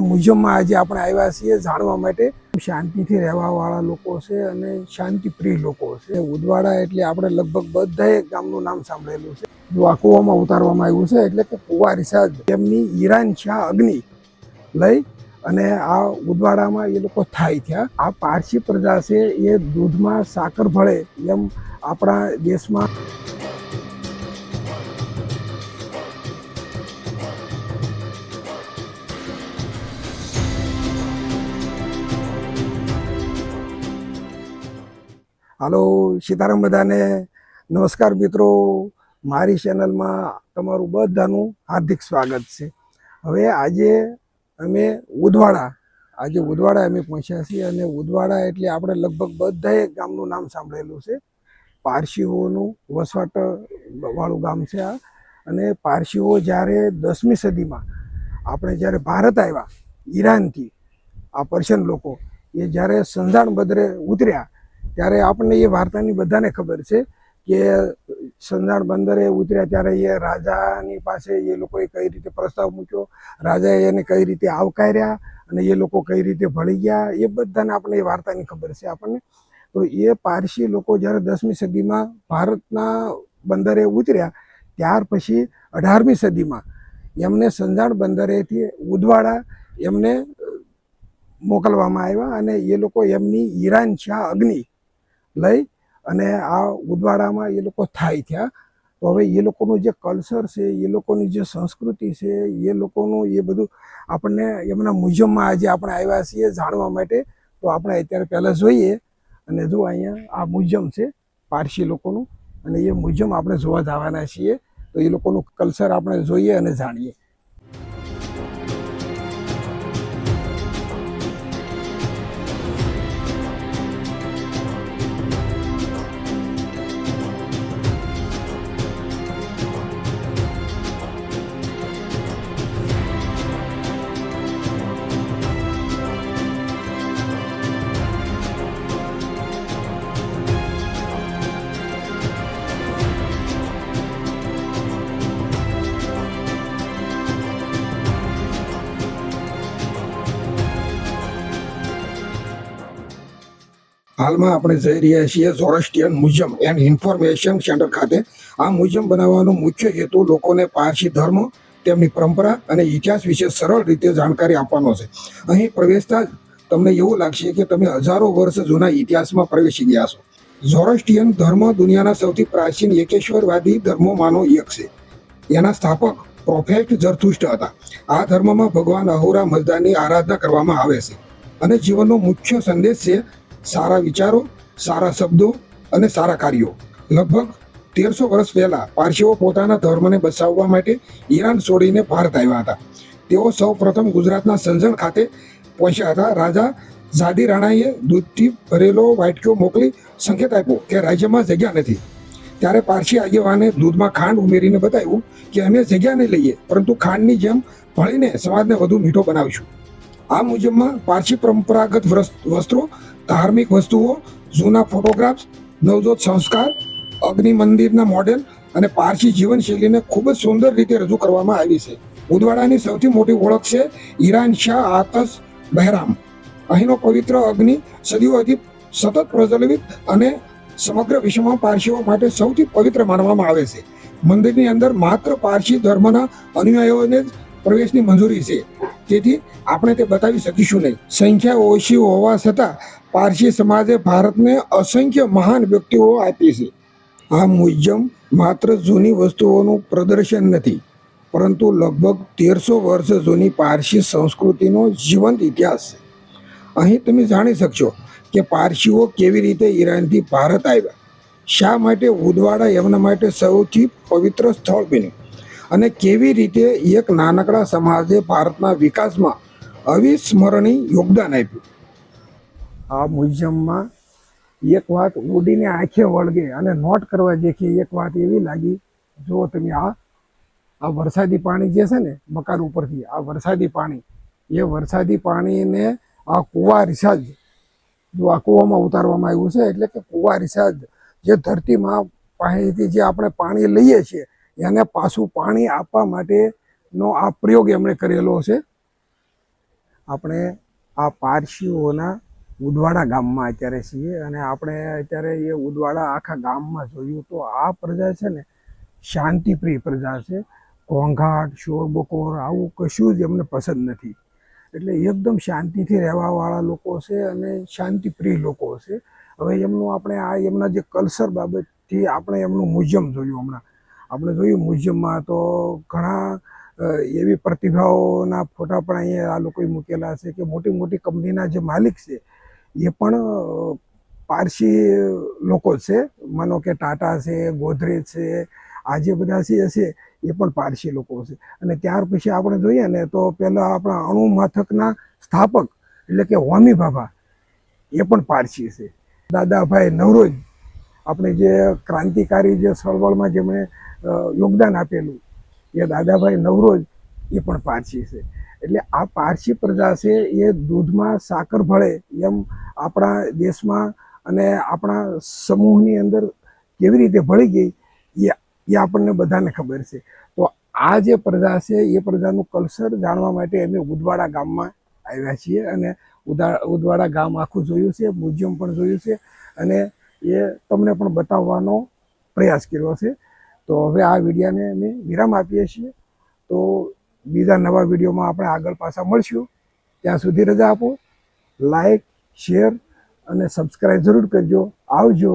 મ્યુઝિયમમાં આજે આપણે આવ્યા છીએ જાણવા માટે શાંતિથી રહેવાવાળા લોકો છે અને શાંતિપ્રિય લોકો છે. ઉદવાડા એટલે આપણે લગભગ બધાએ ગામનું નામ સાંભળેલું છે. જો આ કૂવામાં ઉતારવામાં આવ્યું છે એટલે કે કૂવા રિસાર્જ તેમની ઈરાન શાહ અગ્નિ લઈ અને આ ઉદવાડામાં એ લોકો થાય થયા. આ પારસી પ્રજા છે એ દૂધમાં સાકર ભળે એમ આપણા દેશમાં હાલો સીતારામ બધાને. નમસ્કાર મિત્રો, મારી ચેનલમાં તમારું બધાનું હાર્દિક સ્વાગત છે. હવે આજે અમે ઉદવાડા અમે પહોંચ્યા છીએ અને ઉદવાડા એટલે આપણે લગભગ બધાએ ગામનું નામ સાંભળેલું છે. પારસીઓનું વસવાટ વાળું ગામ છે આ. અને પારસીઓ જ્યારે 10મી સદીમાં આપણે જ્યારે ભારત આવ્યા ઈરાનથી, આ પર્શિયન લોકો એ જ્યારે સંજાણ બંદરે ઉતર્યા ત્યારે આપણને એ વાર્તાની બધાને ખબર છે કે સંજાણ બંદરે ઉતર્યા ત્યારે એ રાજાની પાસે એ લોકોએ કઈ રીતે પ્રસ્તાવ મૂક્યો, રાજાએ એને કઈ રીતે આવકાર્યા અને એ લોકો કઈ રીતે ભળી ગયા, એ બધાને આપણને એ વાર્તાની ખબર છે આપણને. તો એ પારસી લોકો જ્યારે 10મી સદીમાં ભારતના બંદરે ઉતર્યા ત્યાર પછી 18મી સદીમાં એમને સંજાણ બંદરેથી ઉદવાડા એમને મોકલવામાં આવ્યા અને એ લોકો એમની ઈરાન શાહ અગ્નિ લઈ અને આ ઉદવાડામાં એ લોકો થાય થયા. તો હવે એ લોકોનું જે કલ્ચર છે, એ લોકોની જે સંસ્કૃતિ છે, એ લોકોનું એ બધું આપણને એમના મ્યુઝિયમમાં આજે આપણે આવ્યા છીએ જાણવા માટે. તો આપણે અત્યારે પહેલાં જોઈએ અને જો અહીંયા આ મ્યુઝિયમ છે પારસી લોકોનું અને એ મ્યુઝિયમ આપણે જોવા જવાના છીએ. તો એ લોકોનું કલ્ચર આપણે જોઈએ અને જાણીએ. હાલમાં આપણે જઈ રહ્યા છીએ ઝોરોસ્ટ્રિયન મ્યુઝિયમ એન્ડ ઇન્ફોર્મેશન સેન્ટર ખાતે. આ મ્યુઝિયમ બનાવવાનો મુખ્ય હેતુ લોકોને પારસી ધર્મ, તેમની પરંપરા અને ઇતિહાસ વિશે સરળ રીતે જાણકારી આપવાનો છે. અહીં પ્રવેશતા જ તમને એવું લાગશે કે તમે હજારો વર્ષ જૂના ઇતિહાસમાં પ્રવેશી ગયા છો. ઝોરોસ્ટ્રિયન ધર્મ દુનિયાના સૌથી પ્રાચીન એકેશ્વરવાદી ધર્મોમાંનો એક છે. એના સ્થાપક પ્રોફેટ ઝરથુસ્ટ હતા. આ ધર્મમાં ભગવાન અહોરા મઝદાની આરાધના કરવામાં આવે છે અને જીવનનો મુખ્ય સંદેશ છે સારા વિચારો, સારા શબ્દો અને સારા કાર્યો. લગભગ 1300 વર્ષ પહેલા પારસીઓ પોતાના ધર્મને બચાવવા માટે ઈરાન છોડીને ભારત આવ્યા હતા. તેઓ સૌ પ્રથમ ગુજરાતના સંજણ ખાતે પહોંચ્યા હતા. રાજા ઝાદી રાણાએ દૂધથી ભરેલો વાટક્યો મોકલી સંકેત આપ્યો કે રાજ્યમાં જગ્યા નથી. ત્યારે પારસી આગેવાને દૂધમાં ખાંડ ઉમેરીને બતાવ્યું કે અમે જગ્યા નહીં લઈએ, પરંતુ ખાંડની જેમ ભળીને સમાજને વધુ મીઠો બનાવીશું. આ મ્યુઝિયમમાં પારસી પરંપરાગત વસ્ત્રો, ધાર્મિક વસ્તુઓ, જૂના ફોટોગ્રાફ્સ, નવજોત સંસ્કાર, અગ્નિ મંદિરના મોડેલ અને પારસી જીવનશૈલીને ખૂબ જ સુંદર રીતે રજૂ કરવામાં આવી છે. ઉદવાડાની સૌથી મોટી ઓળખ છે ઈરાન શાહ આતશ બહેરામ. અહીંનો પવિત્ર અગ્નિ સદીઓથી સતત પ્રજ્વલિત અને સમગ્ર વિશ્વમાં પારસીઓ માટે સૌથી પવિત્ર માનવામાં આવે છે. મંદિરની અંદર માત્ર પારસી ધર્મના અનુયાયીઓને જ પ્રવેશની મંજૂરી છે, તેથી આપણે તે બતાવી શકીશું નહીં. સંખ્યા ઓછી હોવા છતાં પારસી સમાજે ભારતને અસંખ્ય મહાન વ્યક્તિઓ આપી છે. આ મ્યુઝિયમ માત્ર જૂની વસ્તુઓનું પ્રદર્શન નથી, પરંતુ લગભગ 1300 વર્ષ જૂની પારસી સંસ્કૃતિનો જીવંત ઇતિહાસ છે. અહીં તમે જાણી શકશો કે પારસીઓ કેવી રીતે ઈરાનથી ભારત આવ્યા, શા માટે ઉદવાડા એમના માટે સૌથી પવિત્ર સ્થળ બન્યું અને કેવી રીતે એક નાનકડા સમાજે ભારતના વિકાસમાં અવિસ્મરણીય યોગદાન આપ્યું. આ મ્યુઝિયમમાં એક વાત ઉડીને આંખે વળગે અને નોટ કરવા જેથી એક વાત એવી લાગી. જો તમે આ વરસાદી પાણી જે છે ને મકાન ઉપરથી આ વરસાદી પાણી, એ વરસાદી પાણીને આ કૂવા રિસાર્જ, જો આ કૂવામાં ઉતારવામાં આવ્યું છે એટલે કે કૂવા રિસાર્જ જે ધરતીમાં પાસેથી જે આપણે પાણી લઈએ છીએ એને પાછું પાણી આપવા માટેનો આ પ્રયોગ એમણે કરેલો છે. આપણે આ પારસીઓના ઉદવાડા ગામમાં અત્યારે છીએ અને આપણે અત્યારે એ ઉદવાડા આખા ગામમાં જોયું તો આ પ્રજા છે ને શાંતિપ્રિય પ્રજા છે. ઘોંઘાટ શોરબકોર આવું કશું જ એમને પસંદ નથી. એટલે એકદમ શાંતિથી રહેવાવાળા લોકો છે અને શાંતિપ્રિય લોકો છે. હવે એમનું આપણે આ એમના જે કલ્ચર બાબતથી આપણે એમનું મ્યુઝિયમ જોયું. હમણાં આપણે જોયું મ્યુઝિયમમાં તો ઘણા એવી પ્રતિભાઓના ફોટા પણ અહીંયા આ લોકોએ મૂકેલા છે કે મોટી મોટી કંપનીના જે માલિક છે એ પણ પારસી લોકો છે. માનો કે ટાટા છે, ગોદરેજ છે, આ જે બધા છે એ પણ પારસી લોકો છે. અને ત્યાર પછી આપણે જોઈએ ને તો પહેલાં આપણા અણુ મથકના સ્થાપક એટલે કે હોમી ભાભા એ પણ પારસી છે. દાદાભાઈ નવરોજ આપણે જે ક્રાંતિકારી જે ચળવળમાં જેમણે યોગદાન આપેલું એ દાદાભાઈ નવરોજ એ પણ પારસી છે. એટલે આ પારસી પ્રજા છે એ દૂધમાં સાકર ભળે એમ આપણા દેશમાં અને આપણા સમૂહની અંદર કેવી રીતે ભળી ગઈ એ આપણને બધાને ખબર છે. તો આ જે પ્રજા છે એ પ્રજાનું કલ્ચર જાણવા માટે અમે ઉદવાડા ગામમાં આવ્યા છીએ અને ઉદવાડા ગામ આખું જોયું છે, મ્યુઝિયમ પણ જોયું છે અને એ તમને પણ બતાવવાનો પ્રયાસ કર્યો છે. તો હવે આ વિડીયોને અમે વિરામ આપીએ છીએ. તો બીજા નવા વિડીયોમાં આપણે આગળ પાછા મળશું. ત્યાં સુધી રજા આપો. લાઈક, શેર અને સબસ્ક્રાઈબ જરૂર કરજો. આવજો.